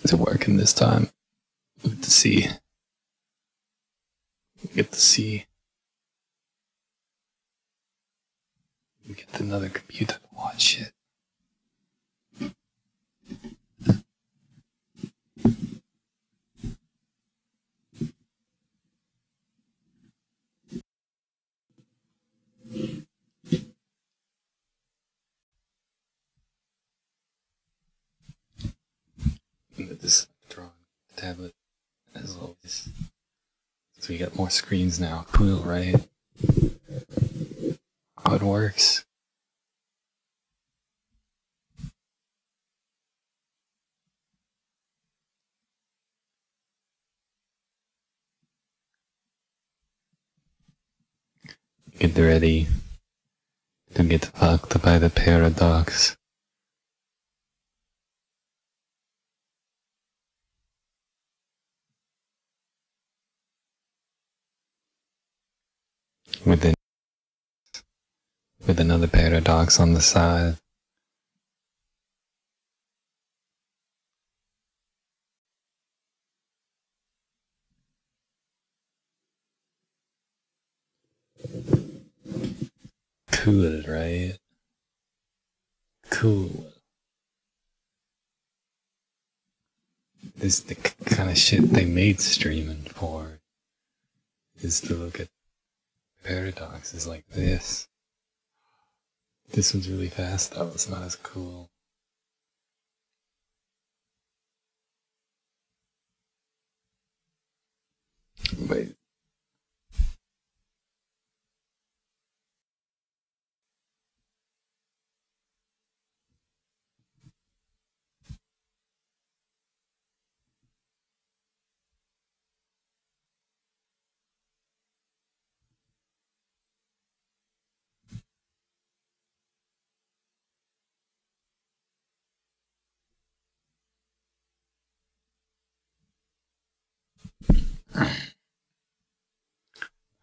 Is it working this time? With the C. Get the C. Get another computer to watch it. This drawing tablet, as always. So we got more screens now. Cool, right? How it works. Get ready to get fucked by the paradox. With another paradox on the side. Cool, right? Cool. This is the kind of shit they made streaming for, is to look at paradoxes like this. This one's really fast though, it's not as cool. Wait.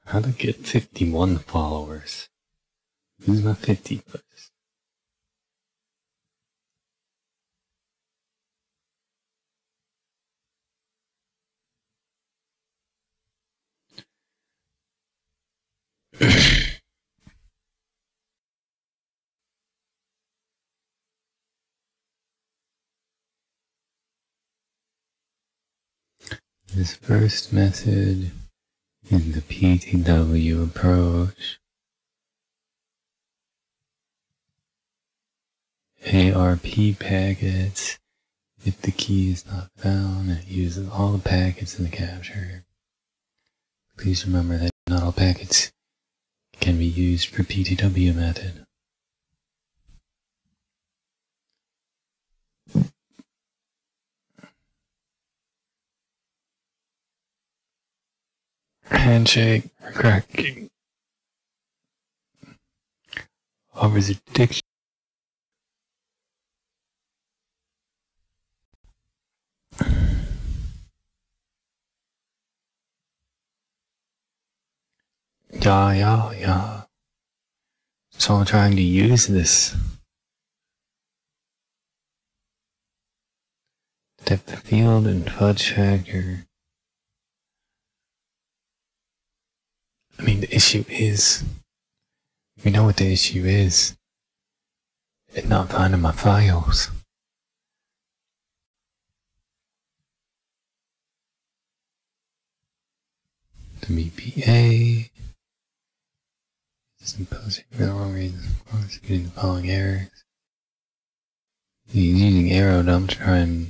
How to get 51 followers? Who's my 51st? This first method is the PTW approach. ARP packets. If the key is not found, it uses all the packets in the capture. Please remember that not all packets can be used for PTW method. Handshake or cracking offers addiction. Yeah. So I'm trying to use this. Depth of field and fudge factor. I mean, the issue is, we know what the issue is. It's not finding my files. The BPA is imposing for the wrong reason, getting the following errors. He's using arrow dump to try and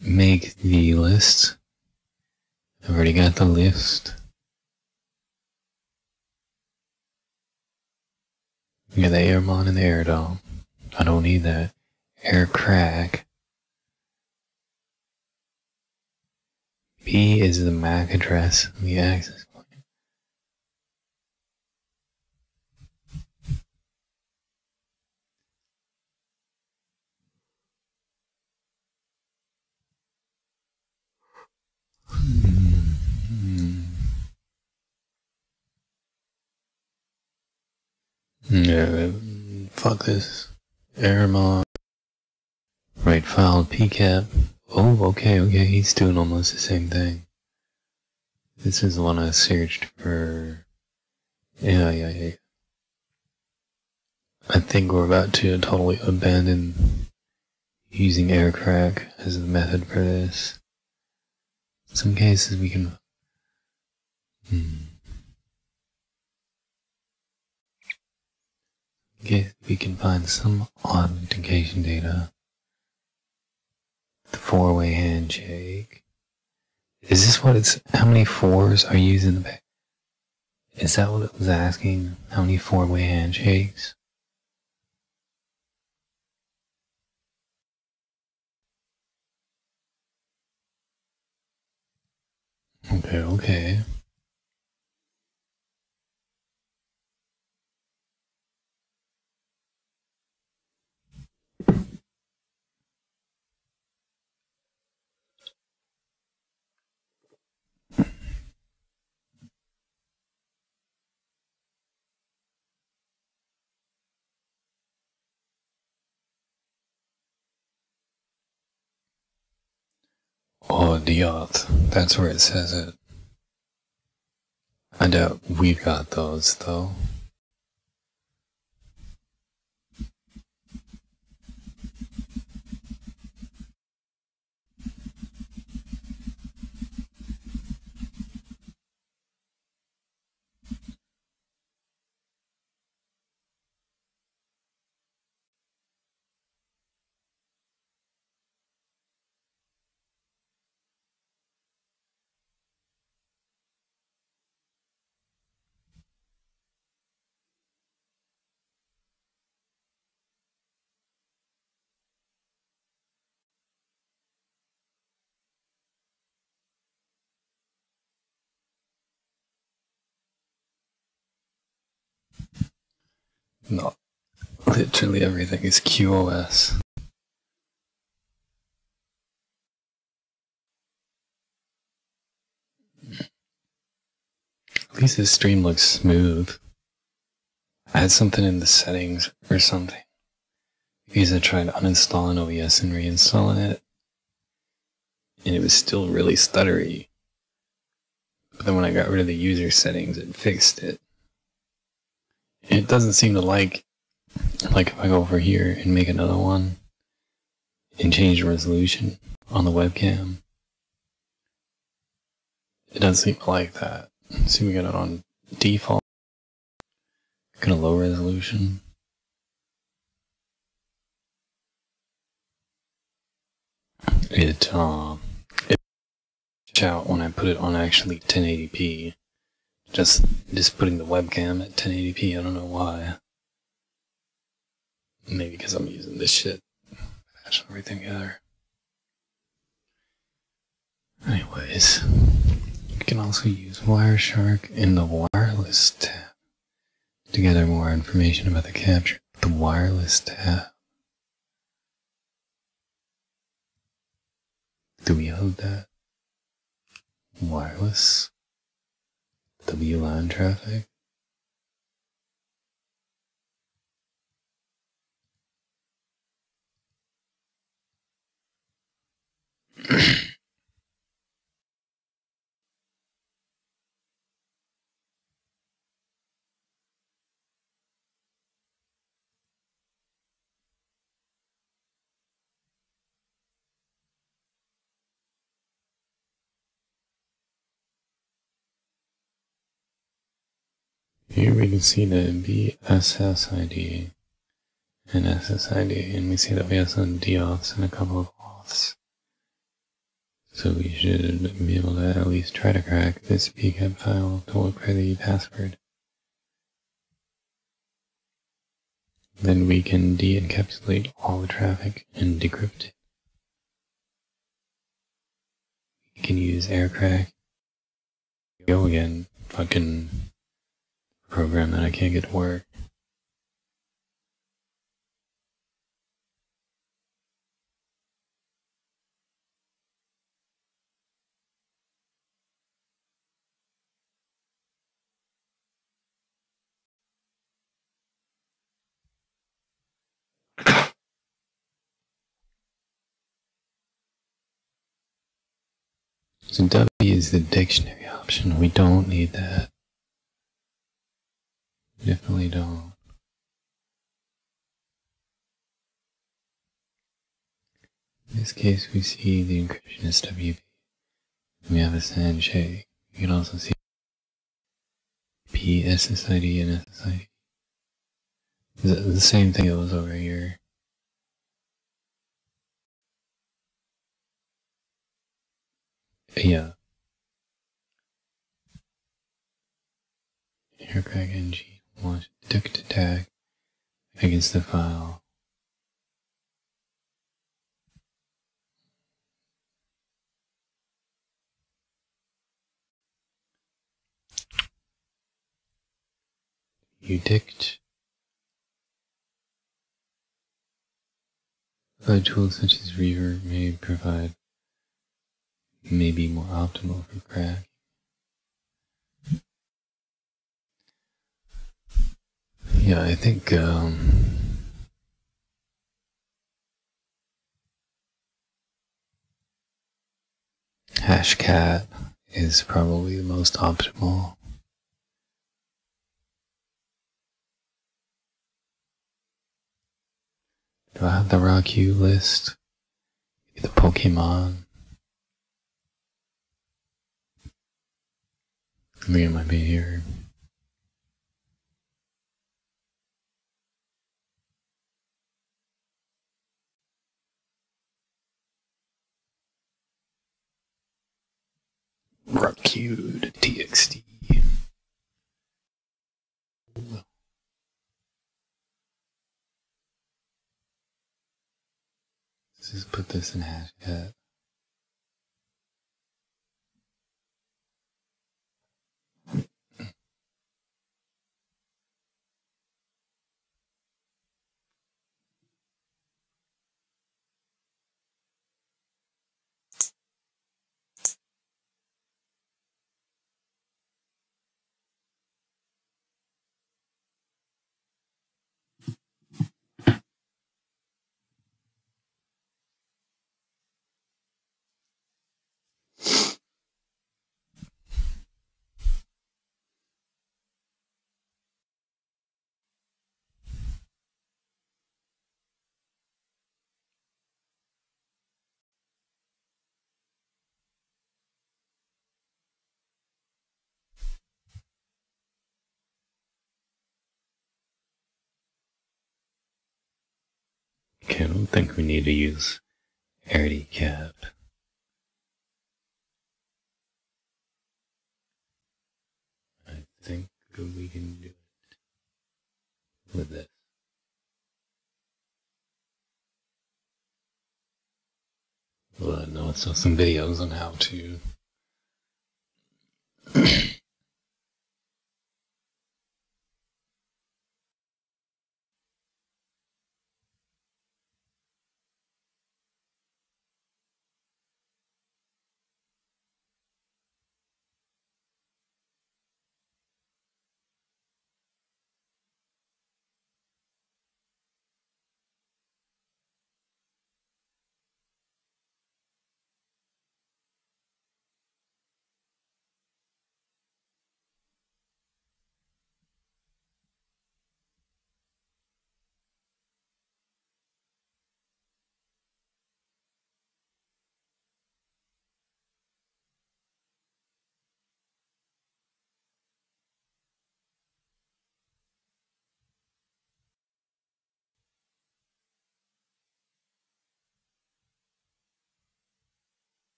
make the list. I've already got the list. We got the airmon and the air dom. I don't need that. Air crack. B is the MAC address of the access point. Yeah, fuck this. Airmon. Write file pcap Oh, okay, he's doing almost the same thing. This is the one I searched for. Yeah. I think we're about to totally abandon using air crack as the method for this. In some cases we can... we can find some authentication data. The four-way handshake. Is this what it's... How many fours are used in the back? Is that what it was asking? How many four-way handshakes? Okay. Oh, Diot. That's where it says it. I doubt we've got those, though. No. Literally everything is QoS. At least this stream looks smooth. I had something in the settings or something. Because I tried uninstalling OBS and reinstalling it. And it was still really stuttery. But then when I got rid of the user settings, it fixed it. And it doesn't seem to like if I go over here and make another one and change the resolution on the webcam. It doesn't seem to like that. See, we got it on default. Kind of low resolution. It out when I put it on actually 1080p. Just putting the webcam at 1080p. I don't know why. Maybe because I'm using this shit. Patch everything together. Anyways, you can also use Wireshark in the wireless tab to gather more information about the capture. The wireless tab. Do we have that? Wireless? WLAN traffic? Here we can see the BSSID and SSID, and we see that we have some deauths and a couple of auths. So we should be able to at least try to crack this pcap file to look for the password. Then we can de-encapsulate all the traffic and decrypt it. We can use aircrack. Go again, fucking program that I can't get to work. So W is the dictionary option. We don't need that. Definitely don't. In this case, we see the encryption is WP. We have a handshake. You can also see P, SSID, and SSID. The same thing that was over here. Yeah. Aircrack NG launch duct attack against the file. UDICT. Other tools such as reverb may provide, may be more optimal for crack. Yeah, I think Hashcat is probably the most optimal. Do I have the Rock U list? The Pokemon? I think it might be here. Rock U to TXT. Let's just put this in Hashcat. Okay, I don't think we need to use Arity Cap. I think we can do it with this. Well, no, it's some videos on how to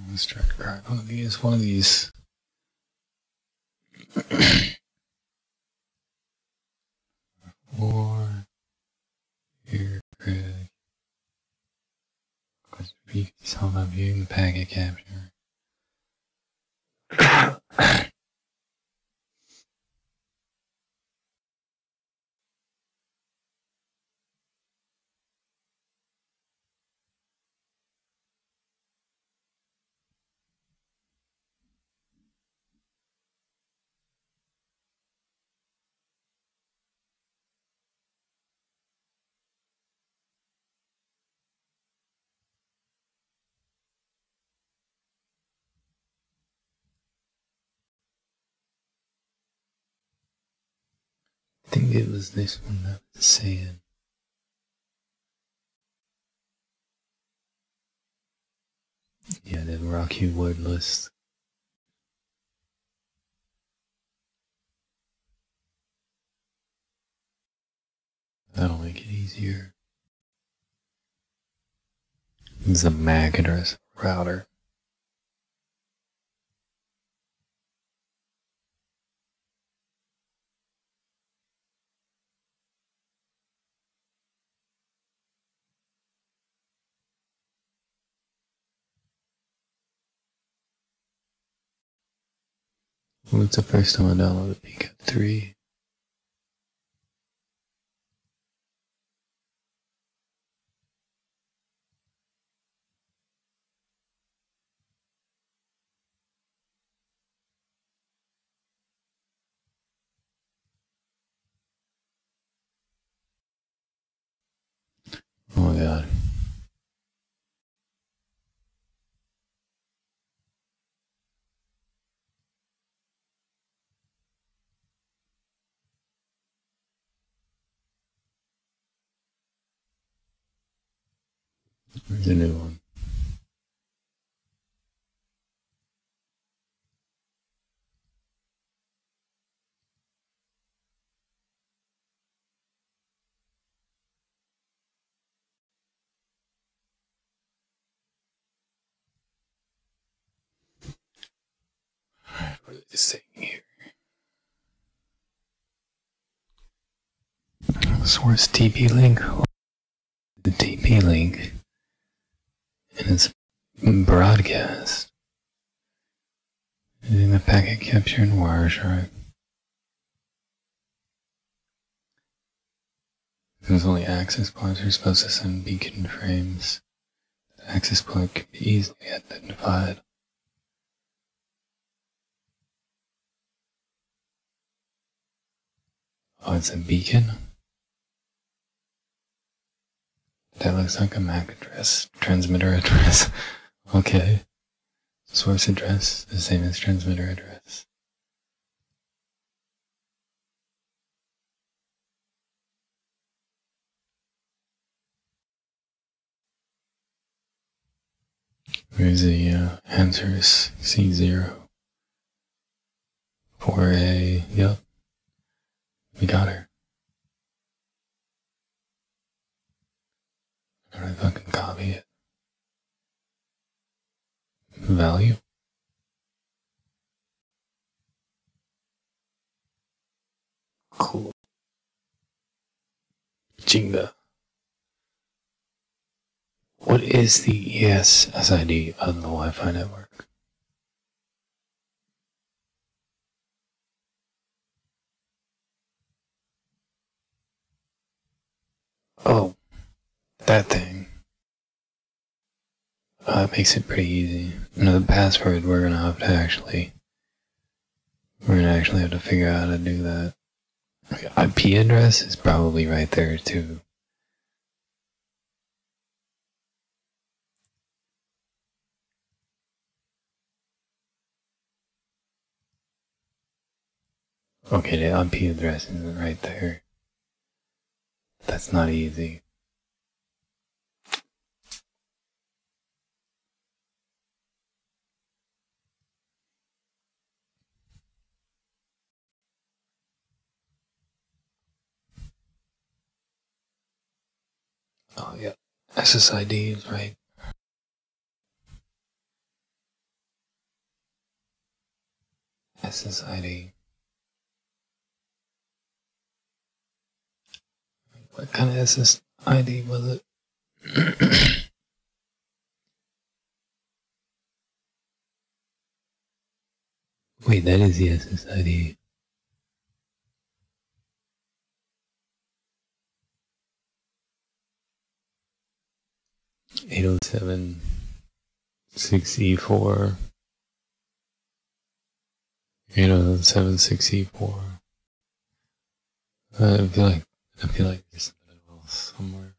let's try to crack one of these. Or here, crack. Because you can tell by viewing the packet capture. think it was this one that was saying. Yeah, the Rocky word list. That'll make it easier. It's a MAC address router. Well, it's the first time I downloaded PCAP 3. Oh my god. There's a new one. What are they saying here? Source TP link. The TP link. And it's broadcast. Using the packet capture and wire shard. Because only access points are supposed to send beacon frames. The access point can be easily identified. Oh, it's a beacon? That looks like a MAC address. Transmitter address. Okay. Source address, the same as transmitter address. Where's the answer is C0. 4A, yep. We got her. How do I fucking copy it? Value? Cool. Jinga. What is the ESSID on the Wi-Fi network? Oh, that thing. That makes it pretty easy. The password we're gonna actually have to figure out how to do that. IP address is probably right there too. Okay, the IP address isn't right there. That's not easy. Oh yeah, SSID is right. SSID. What kind of SSID was it? Wait, that is the SSID. (807) 6E4. 807 6E4. I feel like there's something else somewhere.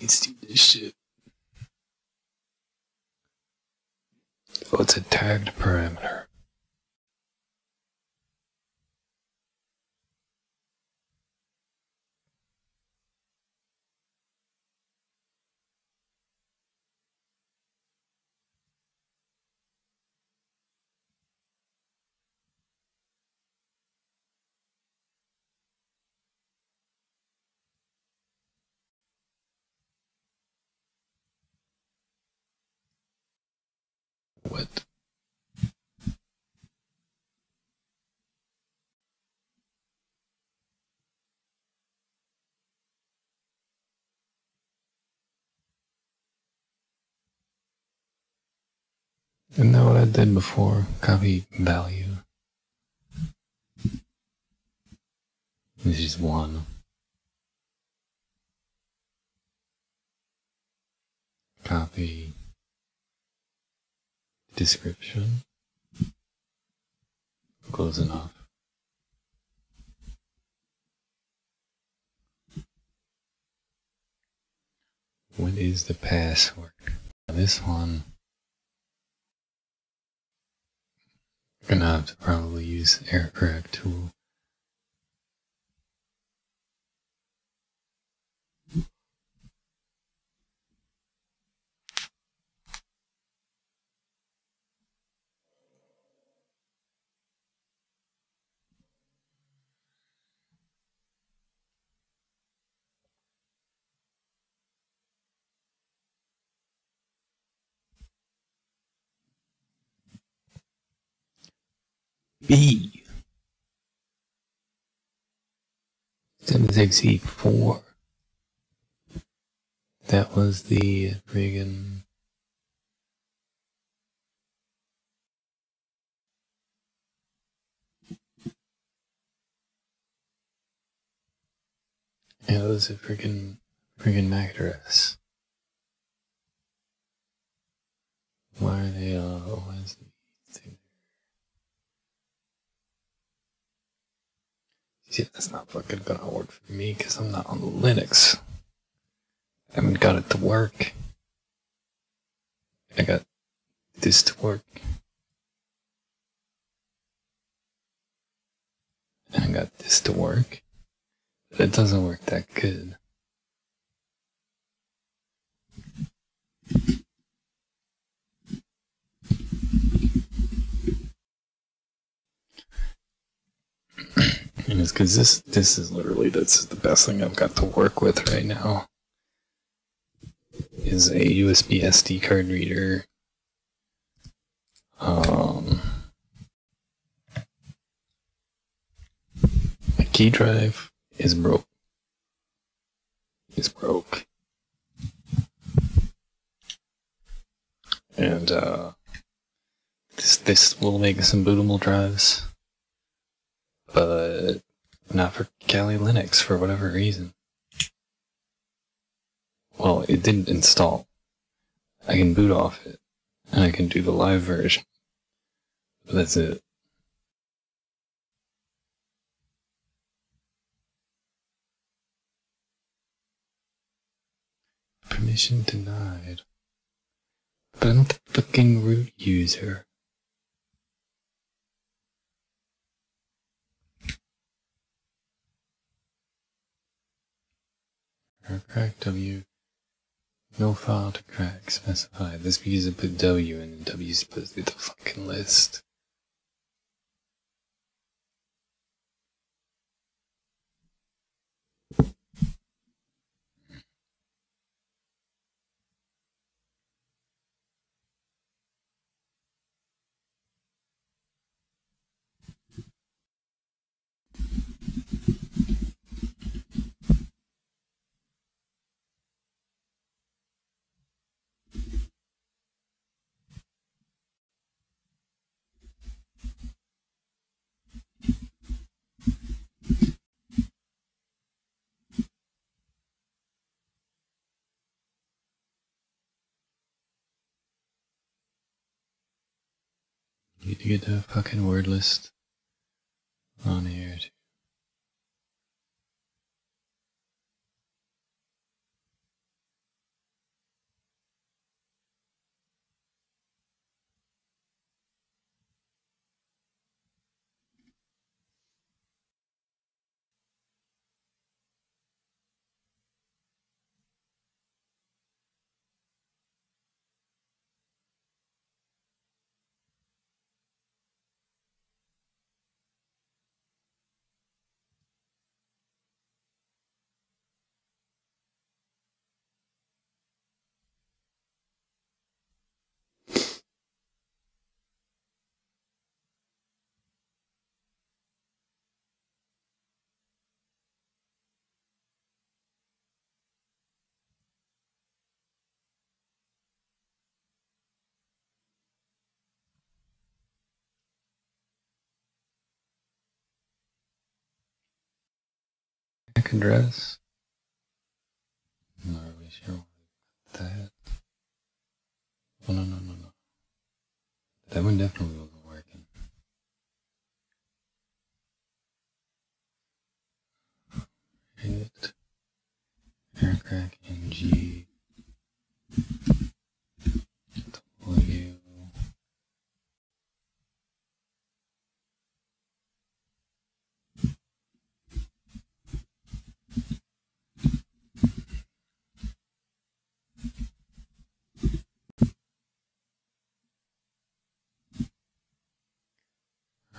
Let's do this shit. Oh, it's a tagged parameter. What? Isn't that what I did before? Copy value. This is one. Copy description. Close enough. What is the password? This one, I'm gonna have to probably use the error correct tool. B 76E4. That was the friggin' yeah, it was a friggin' MAC address. Why are they always thing? See, that's not fucking gonna work for me because I'm not on Linux. I haven't got it to work. I got this to work. And I got this to work. But it doesn't work that good. And it's because this is literally the best thing I've got to work with right now. Is a USB SD card reader. My key drive is broke. And this will make some bootable drives, but not for Kali Linux for whatever reason. Well, it didn't install. I can boot off it, and I can do the live version. But that's it. Permission denied. But I'm the fucking root user. Crack W. No file to crack specified. This because I put W and W is supposed to be the fucking list. Need to get the fucking word list on here too. MAC address. I'm not really sure what that. Oh, no. That one definitely wasn't working. Hit aircrack NG W.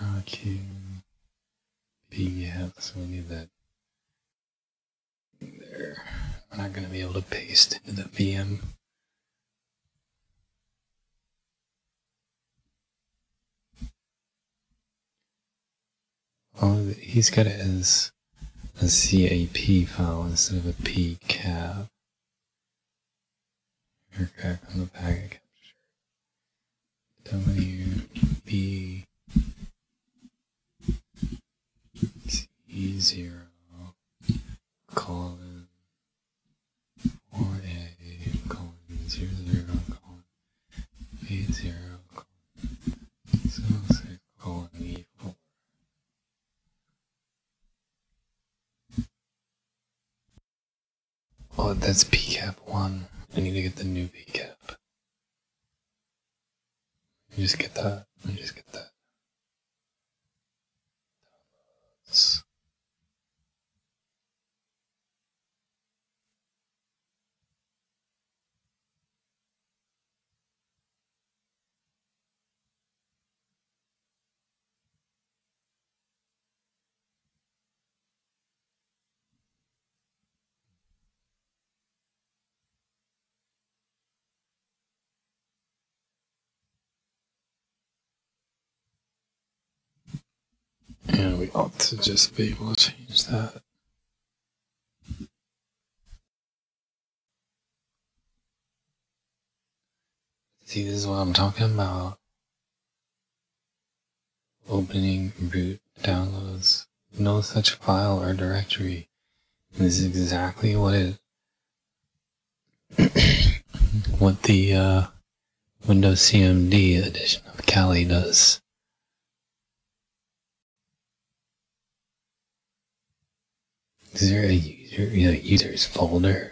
RQ B, yeah, so we need that there. I'm not going to be able to paste into the VM. Oh, he's got it as a CAP file instead of a PCAP. Aircraft on the packet capture. WB C0 colon 4A colon 00 colon 80 colon 06 colon E4. Oh, that's PCAP 1. I need to get the new PCAP. Let me just get that. And we ought to just be able to change that. See, this is what I'm talking about. Opening root downloads. No such file or directory. This is exactly what what the Windows CMD edition of Kali does. Is there a users folder?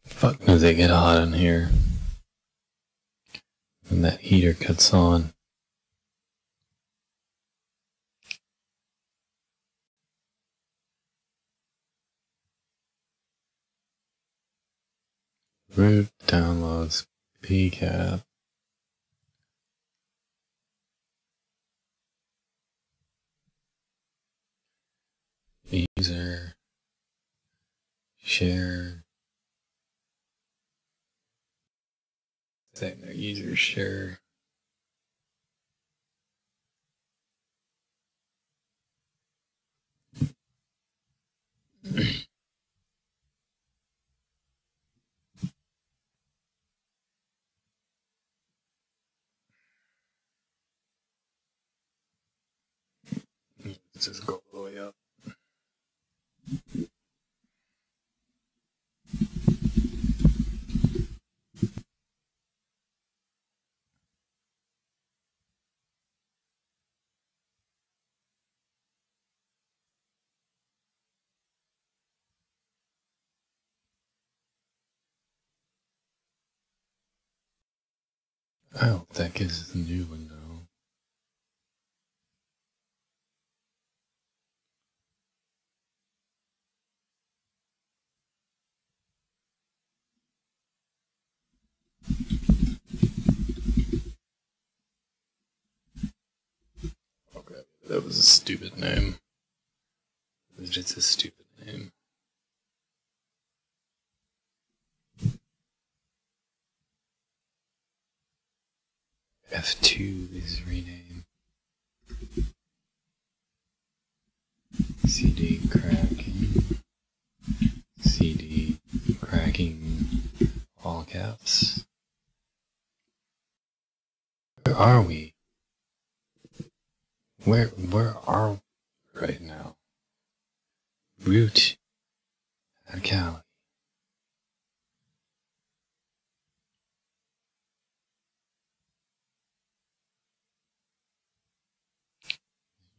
Fuck does it get hot in here when that heater cuts on? Root downloads PCAP. User share. Setting their user share. Let's just go all the way up. I hope that gives us a new one though. Okay, that was a stupid name. It was just a stupid name. F2 is rename. CD cracking. CD cracking. All caps. Where are we? Where are we right now? Root at Cali.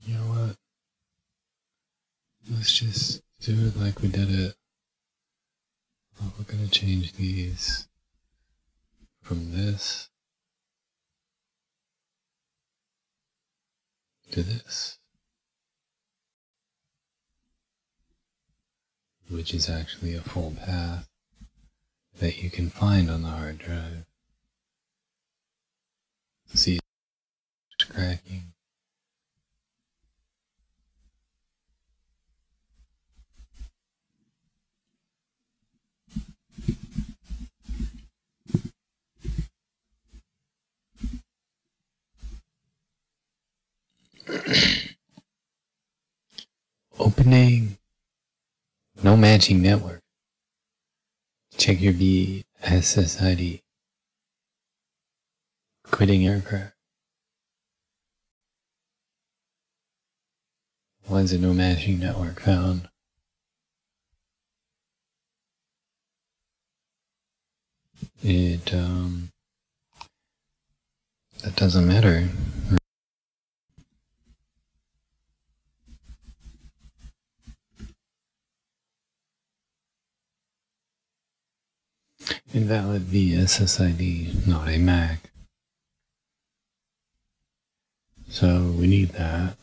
You know what? Let's just do it like we did it. We're gonna change these from this to this, which is actually a full path that you can find on the hard drive. See, it's cracking. Opening no matching network. Check your BSSID. Quitting aircraft. Why is it no matching network found? That doesn't matter. Invalid VSSID, not a MAC. So we need that.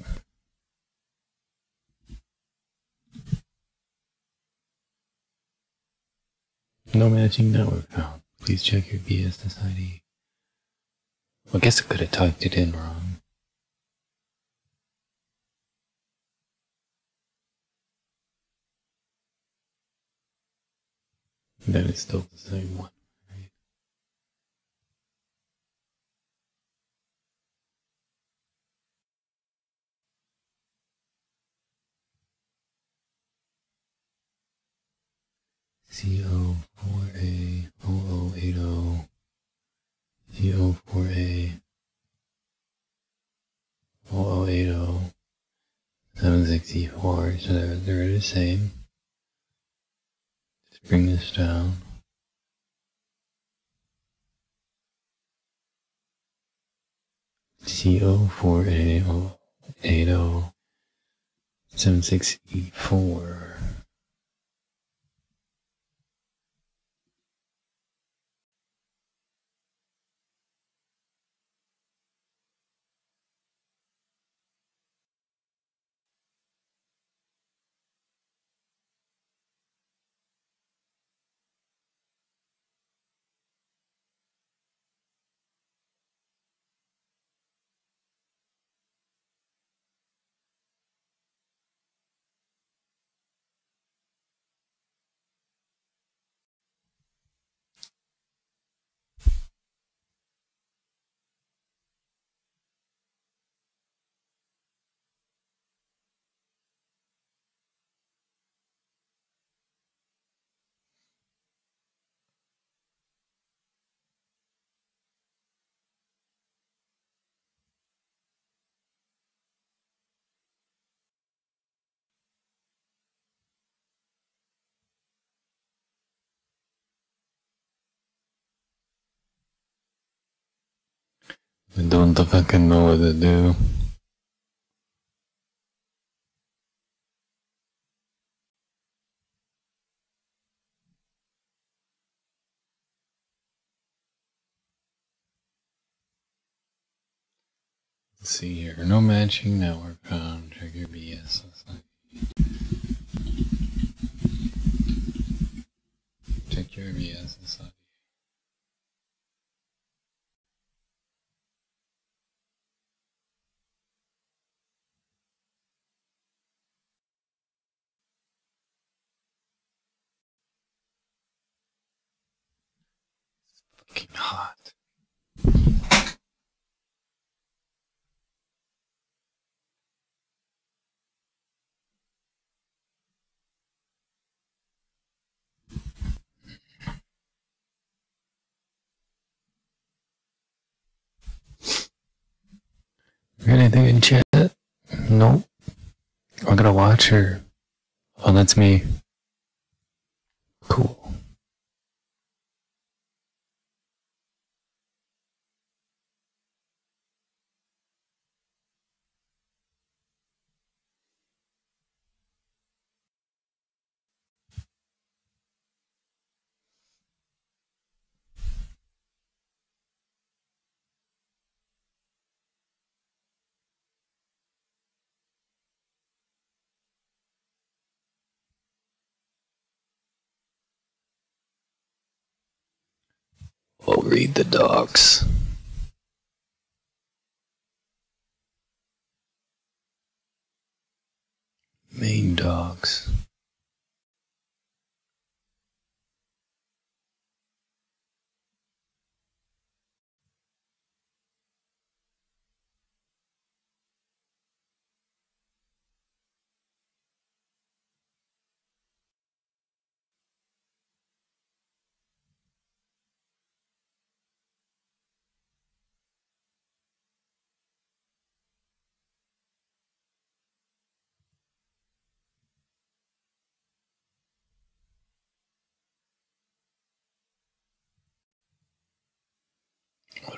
No matching network found. Please check your BSSID. Well, I guess I could have typed it in wrong. That is still the same one, right? CO4A 0080 CO4A 0080 764, so they're the same. Let's bring this down. CO4A 0080 76E4. I don't fucking know what to do. Let's see here. No matching network found. Check your BSSID. Check your BSSID. Fucking hot. Anything in chat? Nope. I'm gonna watch her. Oh, that's me. Cool. We'll read the docs. Main docs.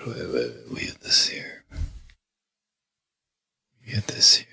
We have this here. We have this here.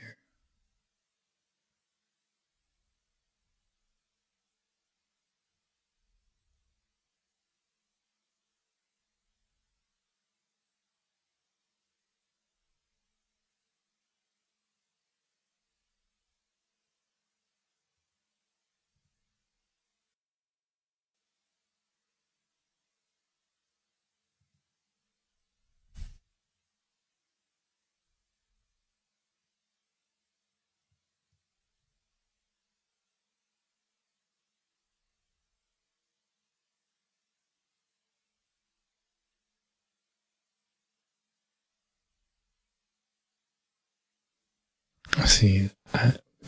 See,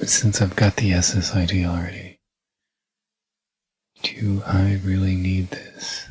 since I've got the SSID already, do I really need this?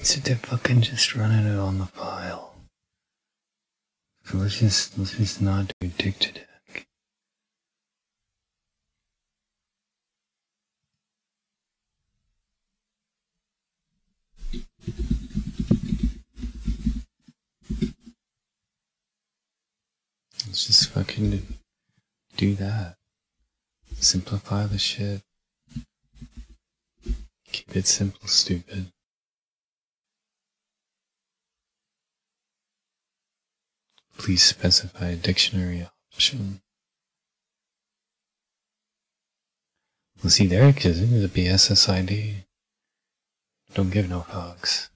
So they're fucking just running it on the file. So let's just not do dick to dick. Let's just fucking do that. Simplify the shit. Keep it simple, stupid. Please specify a dictionary option. Well, see, there it is. The BSSID. Don't give no fucks.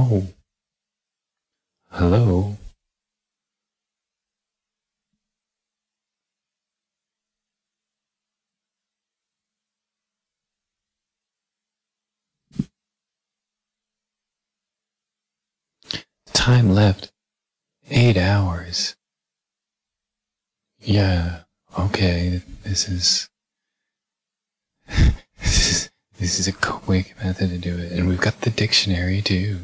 Oh, hello. Time left 8 hours. Yeah, okay, this is this is a quick method to do it, and we've got the dictionary too.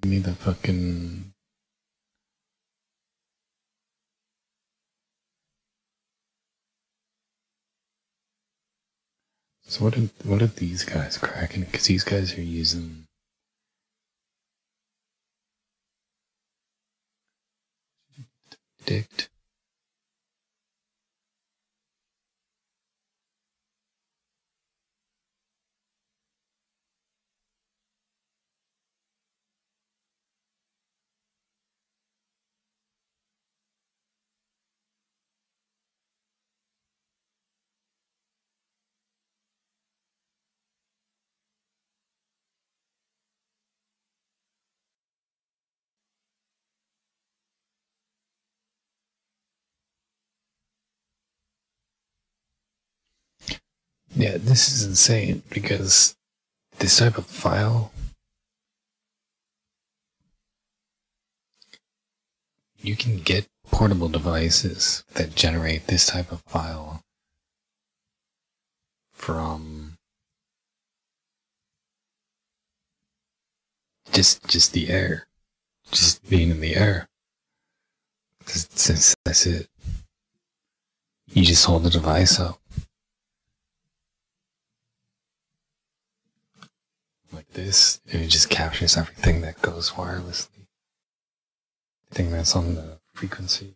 Give me the fucking... So what are these guys cracking? Because these guys are using... dict. Yeah, this is insane, because this type of file, you can get portable devices that generate this type of file from just the air, just being in the air. Since that's it, you just hold the device up like this, and it just captures everything that goes wirelessly, everything that's on the frequency.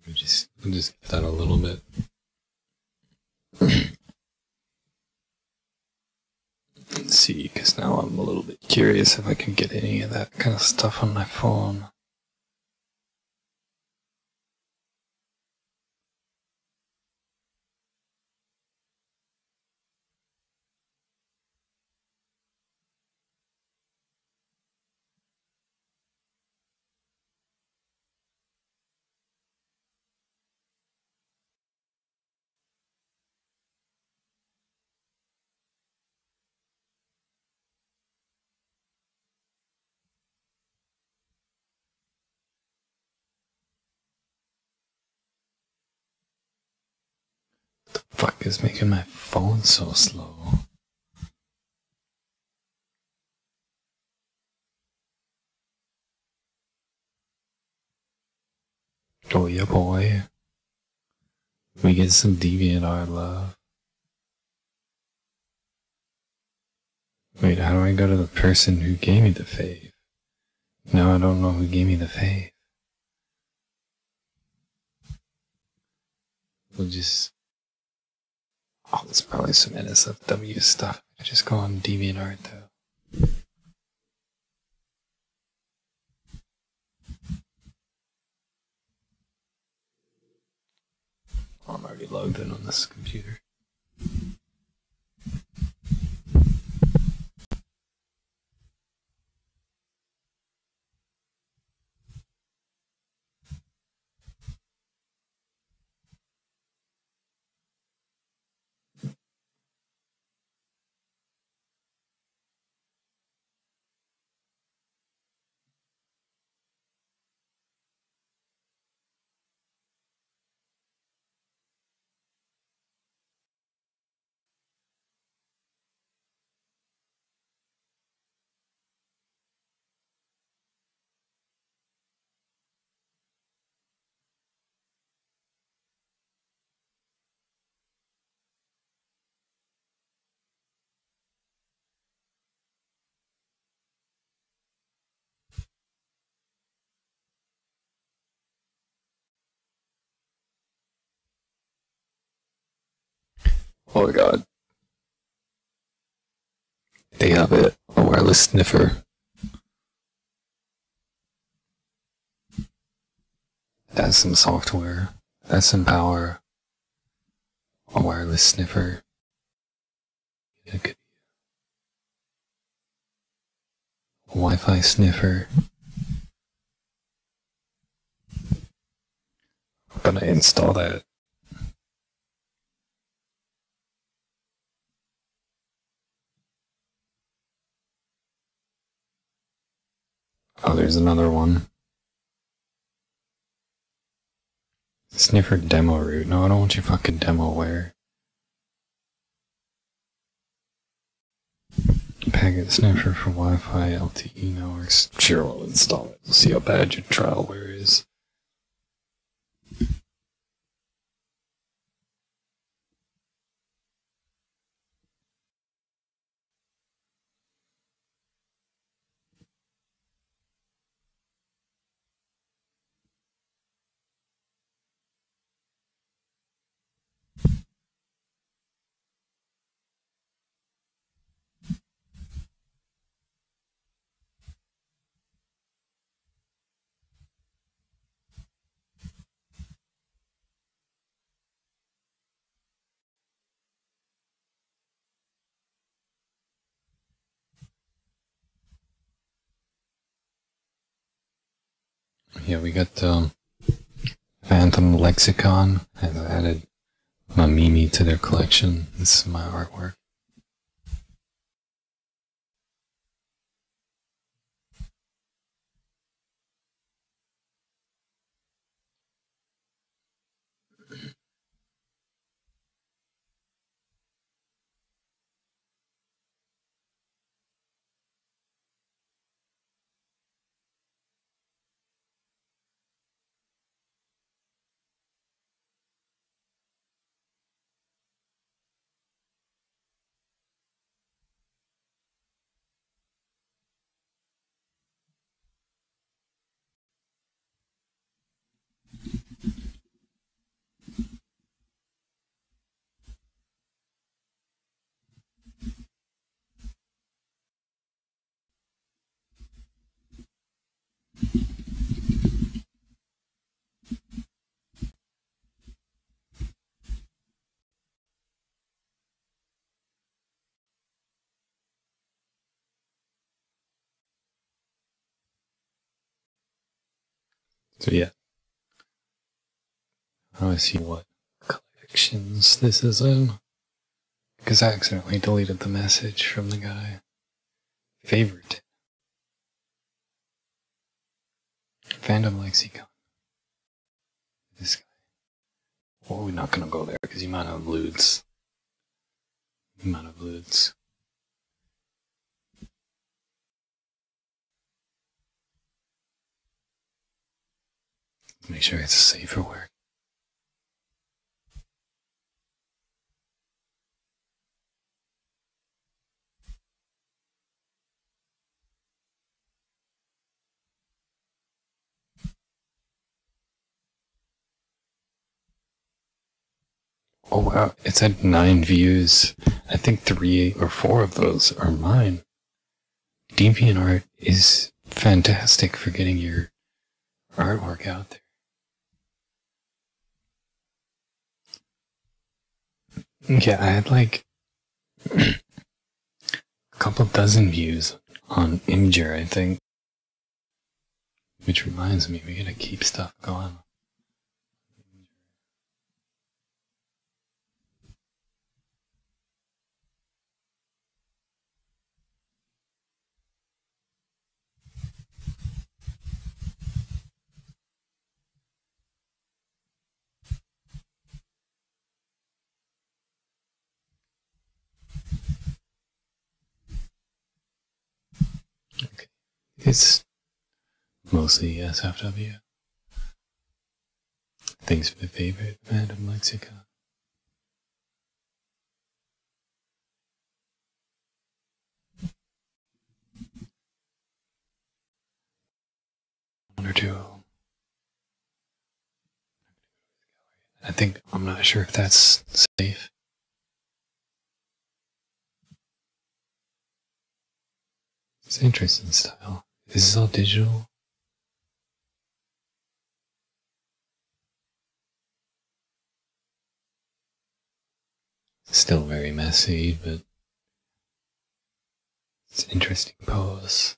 We'll just give that a little bit. Let's see, because now I'm a little bit curious if I can get any of that kind of stuff on my phone. What the fuck is making my phone so slow? Oh yeah, boy. We get some DeviantArt love. Wait, how do I go to the person who gave me the fave? Now I don't know who gave me the fave. We'll just... Oh, there's probably some NSFW stuff. I just go on DeviantArt though. Oh, I'm already logged in on this computer. Oh my god. They have it where wireless sniffer. That's some software. That's some power. A wireless sniffer. A Wi-Fi sniffer. I'm gonna install that. Oh, there's another one. Sniffer demo root. No, I don't want your fucking demoware. Packet sniffer for Wi-Fi LTE networks. Sure, we'll install it. We'll see how bad your trialware is. Yeah, we got Phantom Lexicon has added my Mimi to their collection. This is my artwork. So yeah, I want to see what collections this is in, because I accidentally deleted the message from the guy. Favorite. Phantom Lexicon. This guy. Well, we're not gonna go there because you might have lewds. You might have lewds. Make sure it's safe for work. Oh wow, it's had 9 views. I think 3 or 4 of those are mine. DeviantArt is fantastic for getting your artwork out there. Yeah, I had like a couple dozen views on Imager, I think. Which reminds me, we gotta keep stuff going. Okay. It's mostly SFW. Thanks for the favorite, Phantom Lexicon. One or two. I think, I'm not sure if that's safe. It's interesting style. This is all digital. Still very messy, but it's an interesting pose.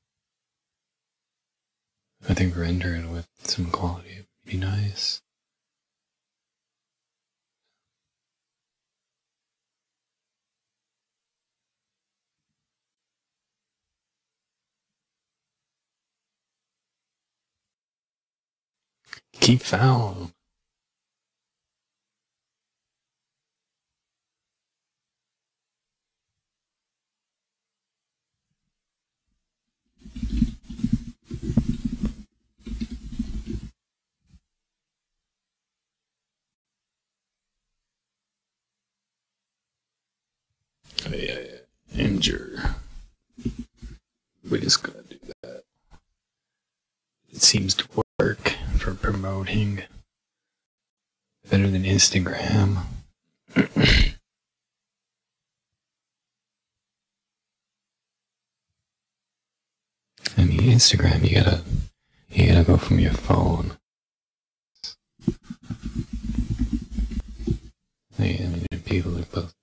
I think rendering with some quality would be nice. Keep foul. Injure. We just gotta do that. It seems to work for promoting better than Instagram. I mean, Instagram, you gotta go from your phone. I mean, people are both,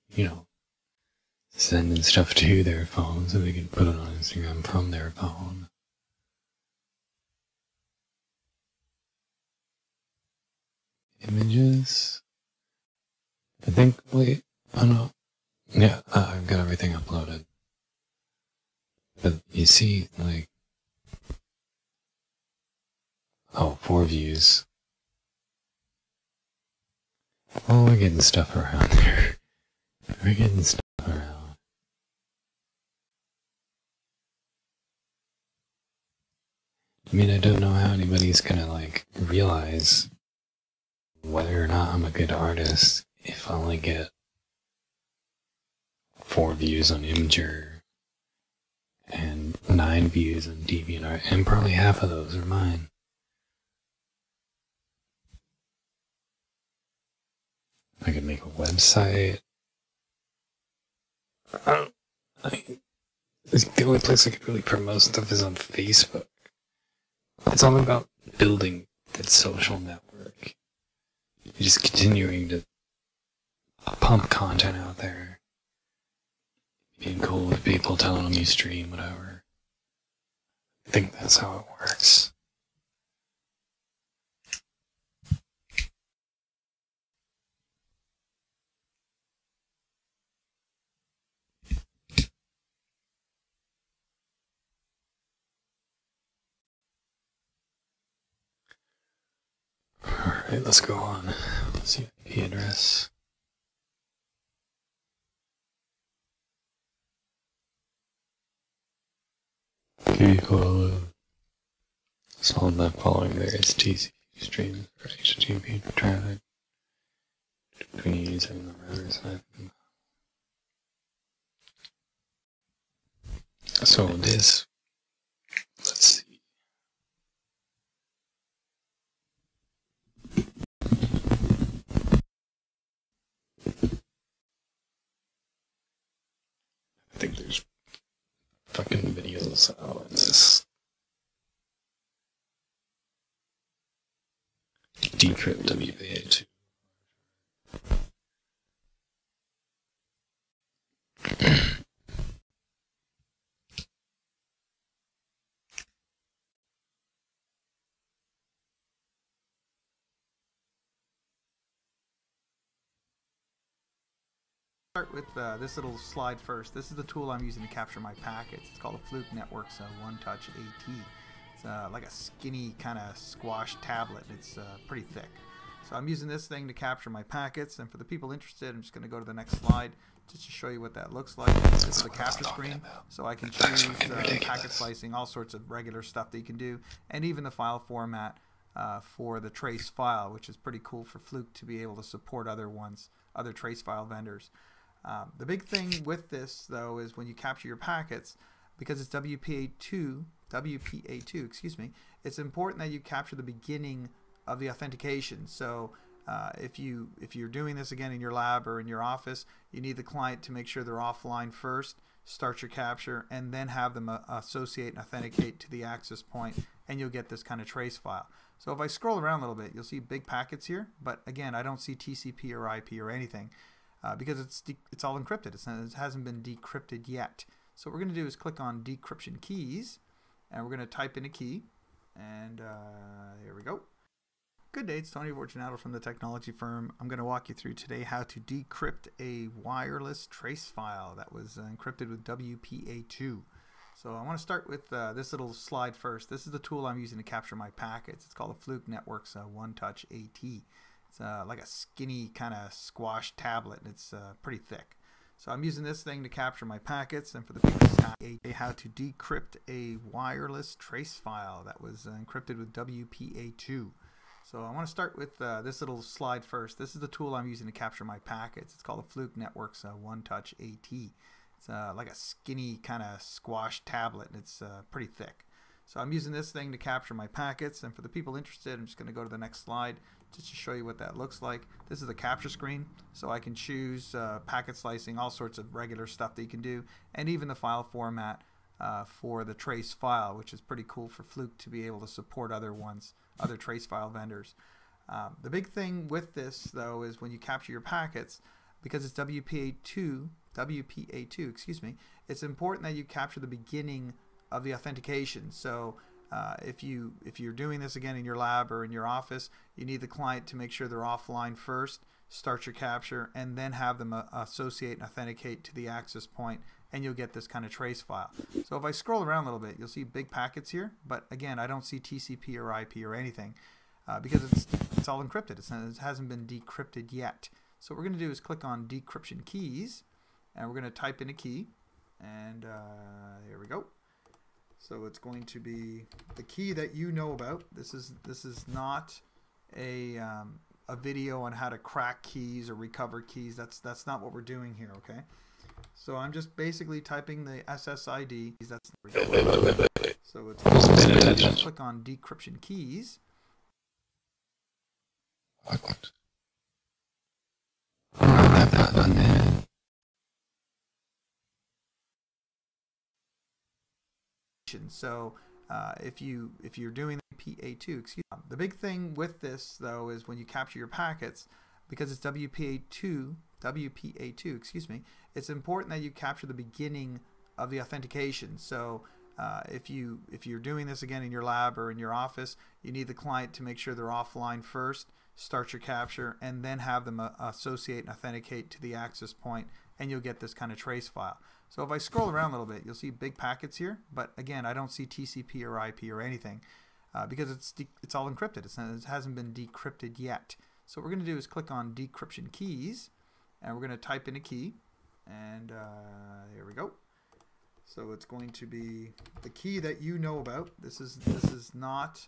sending stuff to their phone so they can put it on Instagram from their phone. Images? I think, wait, oh no. Yeah, I've got everything uploaded. But you see, like, 4 views. Oh, we're getting stuff around there. We're getting stuff around. I mean, I don't know how anybody's gonna, realize whether or not I'm a good artist if I only get 4 views on Imgur and 9 views on DeviantArt, and probably half of those are mine. I could make a website. The only place I could really promote stuff is on Facebook. It's all about building that social network. You're just continuing to pump content out there. Being cool with people, telling them you stream, whatever. I think that's how it works. Alright, let's go on. Let's see the IP address. Google. Solid map following there is TCP stream for HTTP traffic between using the router side. So this, let's see. I think there's fucking videos out in this. Decrypt WPA2. Start with this little slide first. This is the tool I'm using to capture my packets. It's called a Fluke Networks One Touch AT. It's like a skinny kind of squash tablet. It's pretty thick. So I'm using this thing to capture my packets, and for the people interested, I'm just going to go to the next slide just to show you what that looks like. This is the capture screen, so I can choose packet slicing, all sorts of regular stuff that you can do, and even the file format for the trace file, which is pretty cool for Fluke to be able to support other trace file vendors. The big thing with this, though, is when you capture your packets, because it's WPA2, excuse me, it's important that you capture the beginning of the authentication. So if you're doing this again in your lab or in your office, you need the client to make sure they're offline first, start your capture, and then have them associate and authenticate to the access point, and you'll get this kind of trace file. So if I scroll around a little bit, you'll see big packets here, but again, I don't see TCP or IP or anything because it's all encrypted. It hasn't been decrypted yet. So what we're going to do is click on decryption keys, and we're going to type in a key, and here we go. Good day, it's Tony Fortunato from the technology firm. I'm going to walk you through today how to decrypt a wireless trace file that was encrypted with WPA2. So I want to start with this little slide first. This is the tool I'm using to capture my packets. It's called a Fluke Networks One Touch AT. It's like a skinny kind of squash tablet, and it's pretty thick. So I'm using this thing to capture my packets, and for the people how to decrypt a wireless trace file that was encrypted with WPA2. So I want to start with this little slide first. This is the tool I'm using to capture my packets. It's called a Fluke Networks One Touch AT. It's like a skinny kind of squash tablet, and it's pretty thick. So I'm using this thing to capture my packets, and for the people interested, I'm just going to go to the next slide just to show you what that looks like. This is the capture screen, so I can choose packet slicing, all sorts of regular stuff that you can do, and even the file format for the trace file, which is pretty cool for Fluke to be able to support other trace file vendors. The big thing with this, though, is when you capture your packets, because it's WPA2, excuse me, it's important that you capture the beginning of the authentication. So if you're doing this again in your lab or in your office, you need the client to make sure they're offline first, start your capture, and then have them associate and authenticate to the access point, and you'll get this kind of trace file. So if I scroll around a little bit, you'll see big packets here, but again, I don't see TCP or IP or anything because it's all encrypted. It hasn't been decrypted yet. So what we're going to do is click on decryption keys, and we're going to type in a key, and here we go. So it's going to be the key that you know about. This is not a video on how to crack keys or recover keys. That's not what we're doing here, okay? So I'm just basically typing the SSID. So it's click on decryption keys. So if you're doing WPA2, excuse me, the big thing with this, though, is when you capture your packets, because it's WPA2, excuse me, it's important that you capture the beginning of the authentication. So if you're doing this again in your lab or in your office, you need the client to make sure they're offline first, start your capture, and then have them associate and authenticate to the access point, and you'll get this kind of trace file. So if I scroll around a little bit, you'll see big packets here, but again, I don't see TCP or IP or anything because it's all encrypted. It hasn't been decrypted yet. So what we're going to do is click on decryption keys, and we're going to type in a key, and here we go. So it's going to be the key that you know about. This is not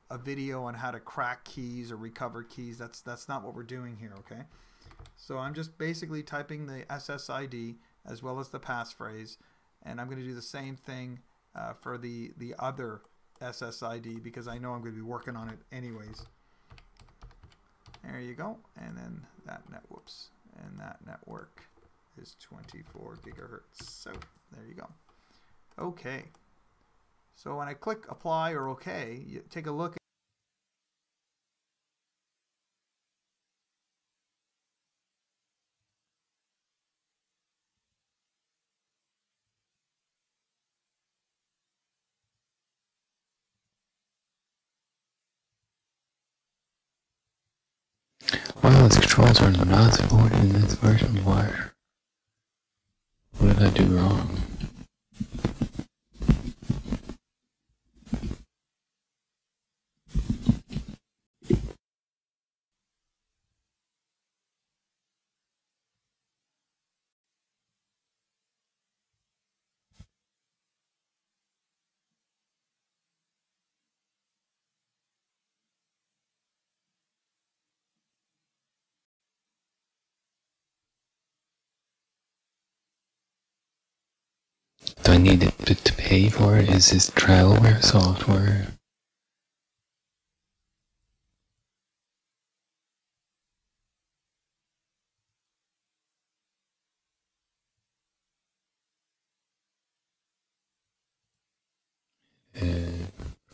a video on how to crack keys or recover keys. That's not what we're doing here, okay? So I'm just basically typing the SSID as well as the passphrase, and I'm going to do the same thing for the other SSID because I know I'm going to be working on it anyways. There you go, and then that network is 24 gigahertz. So there you go. Okay. So when I click apply or OK, you take a look. Wow, its controls are not supported in this version of Wire. What did I do wrong? Do I need to pay for it? Is this travelware software?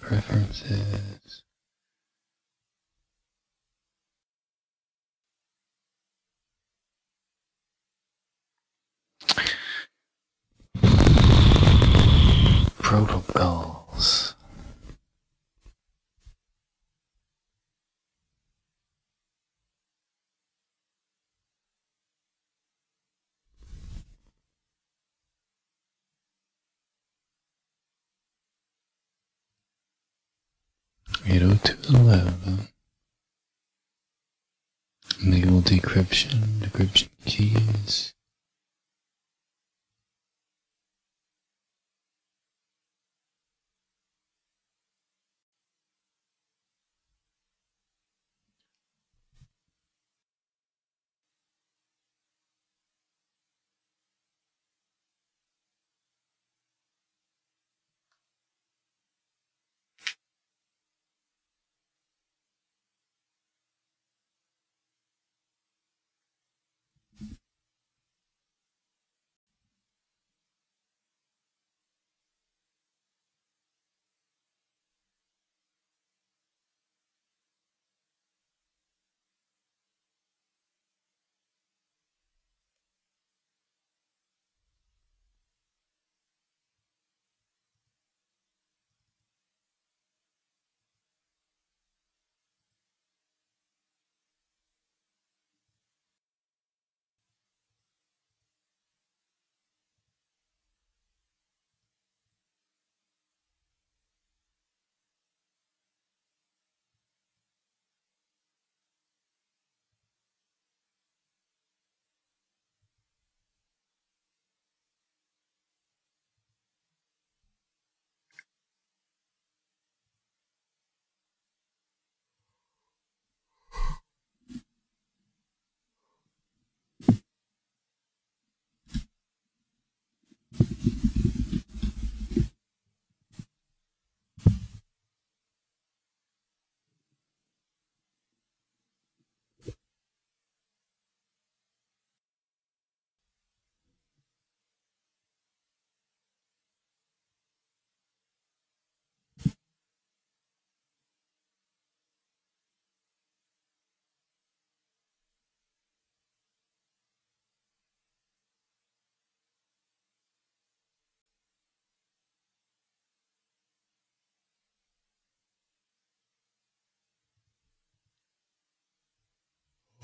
Preferences. Protocols. Eight oh 2.11. Enable decryption keys.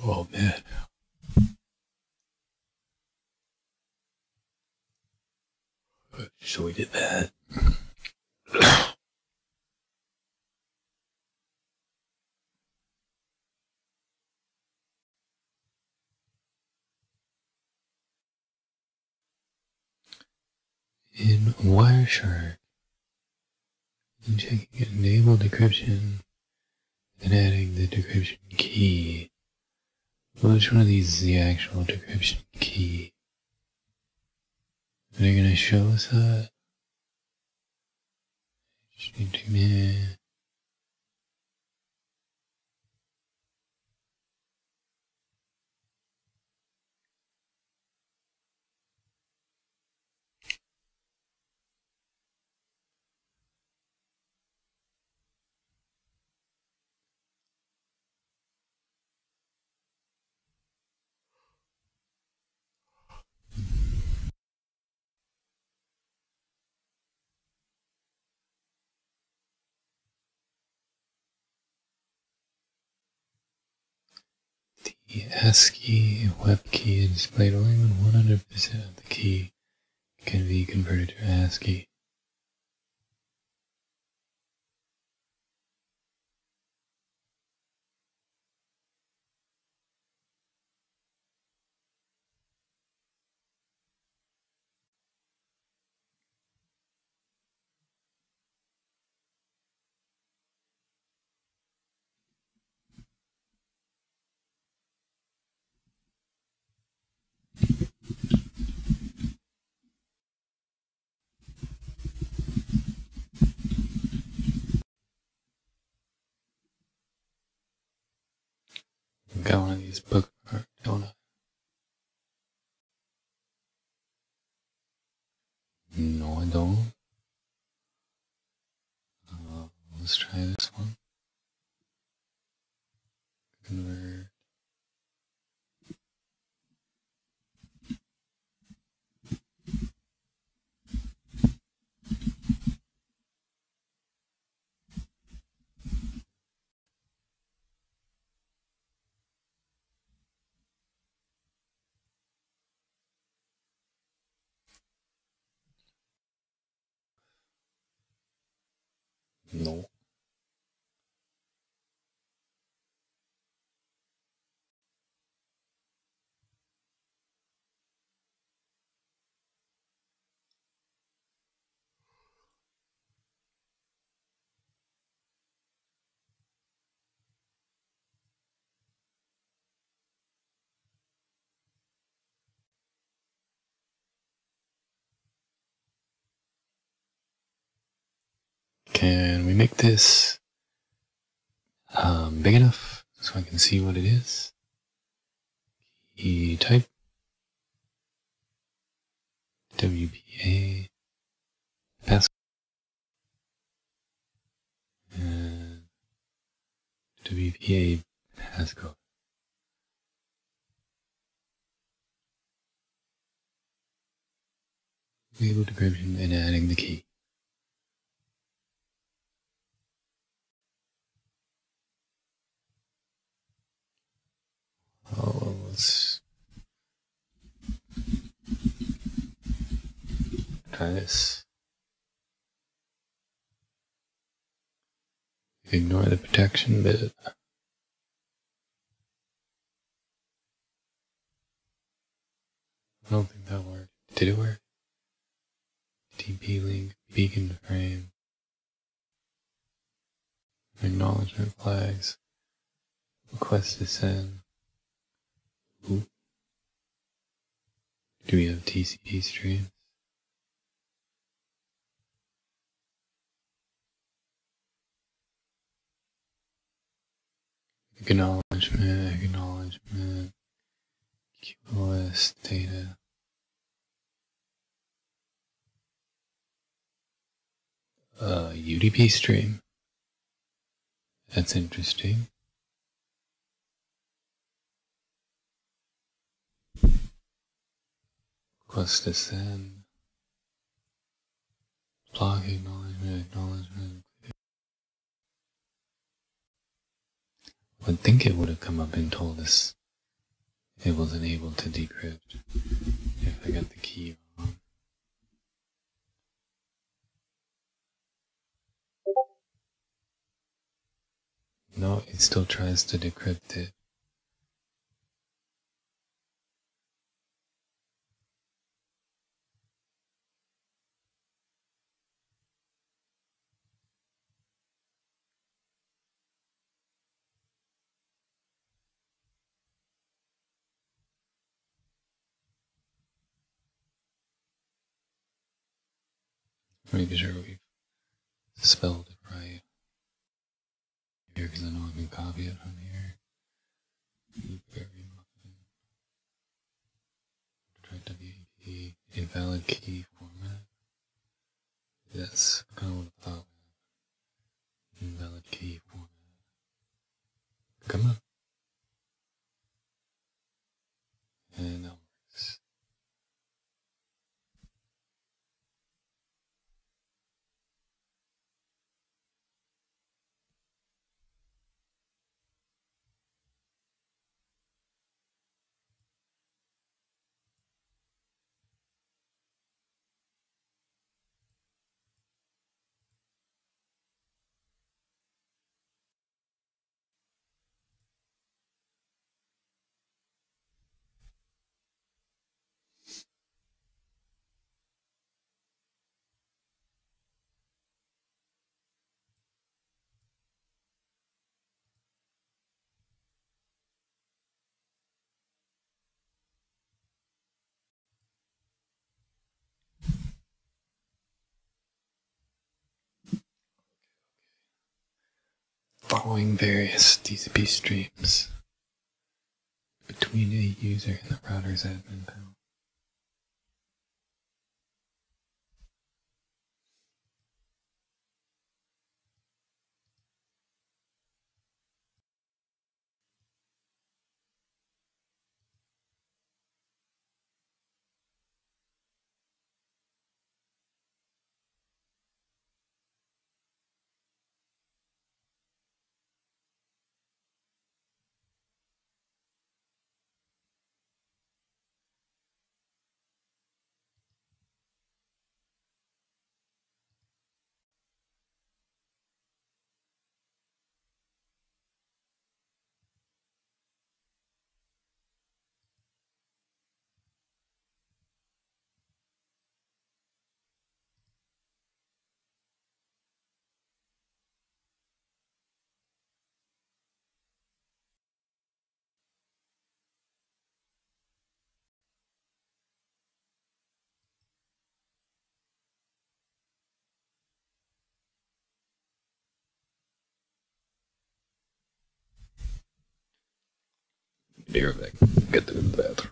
Oh man. So we did that. In Wireshark, checking enable decryption and adding the decryption key. Which one of these is the actual decryption key? Are they going to show us that? The ASCII web key is displayed only when 100% of the key can be converted to ASCII. Got one of these bookmarks, don't I? No, I don't. Let's try this one. Convert. No. Can we make this big enough so I can see what it is? Key type WPA passcode and WPA passcode. Label decryption and adding the key. Oh, let's try this. Ignore the protection bit. I don't think that worked. Did it work? TP link, beacon frame, acknowledgement flags, request to send. Ooh. Do we have TCP streams? Acknowledgement, QoS data. UDP stream. That's interesting. Request to send. Block acknowledgement. I would think it would have come up and told us it wasn't able to decrypt if I got the key wrong. No, it still tries to decrypt it. Making sure we've spelled it right here because I know I can copy it from here. Blueberry muffin. Try WAP. Invalid key format. Yes, kind of what I thought. Invalid key format. Come on. And that works. following various TCP streams between a user and the router's admin panel. Be right back. Get to the bathroom.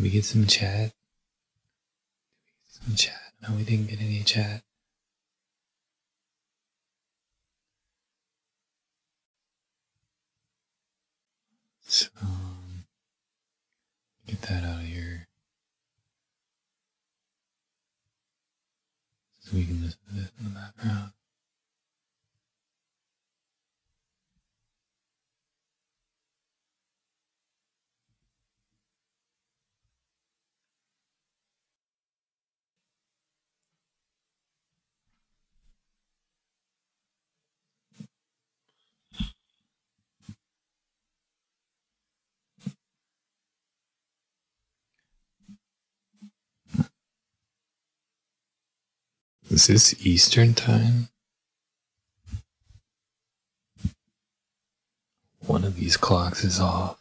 We get some chat. No, we didn't get any chat. So, get that out of here. So we can listen to this in the background. Is this Eastern time? One of these clocks is off.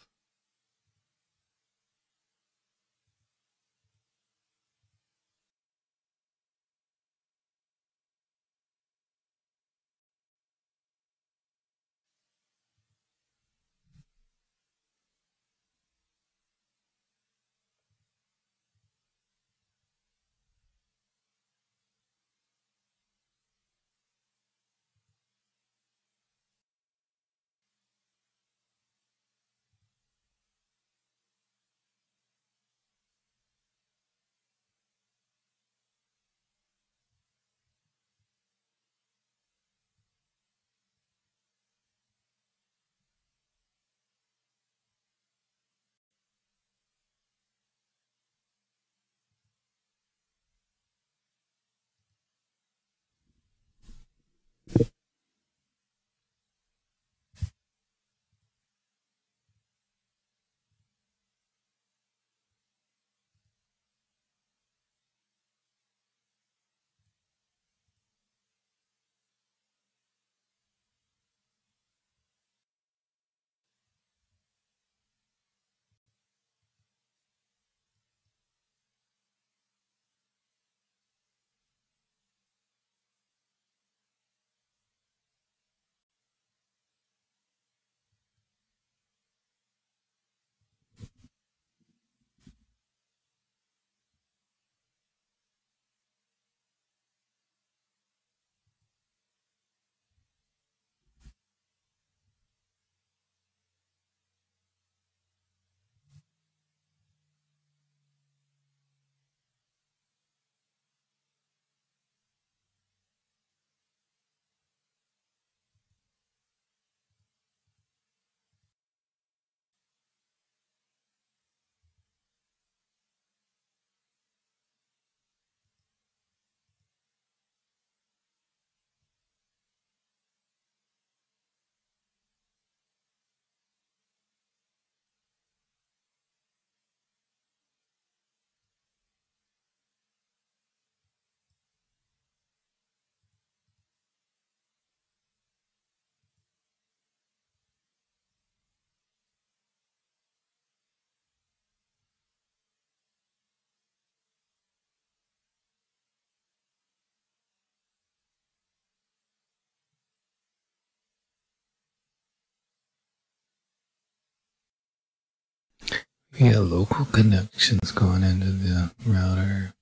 We got local connections going into the router.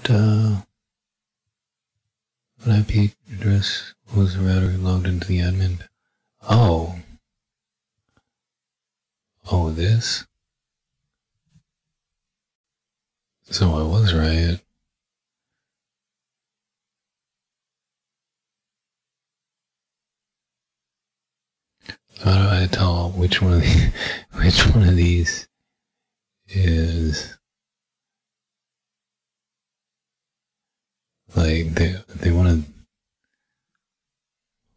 What IP address was the router logged into the admin? Oh. Oh, this? So I was right. How do I tell which one of these is like they wanted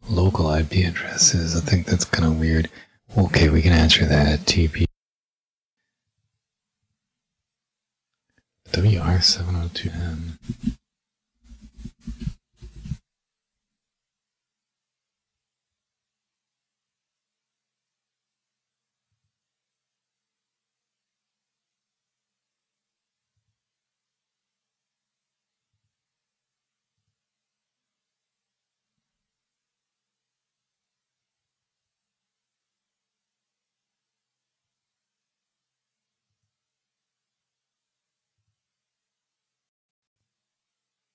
local IP addresses? I think that's kind of weird. Okay, we can answer that. TP WR702M.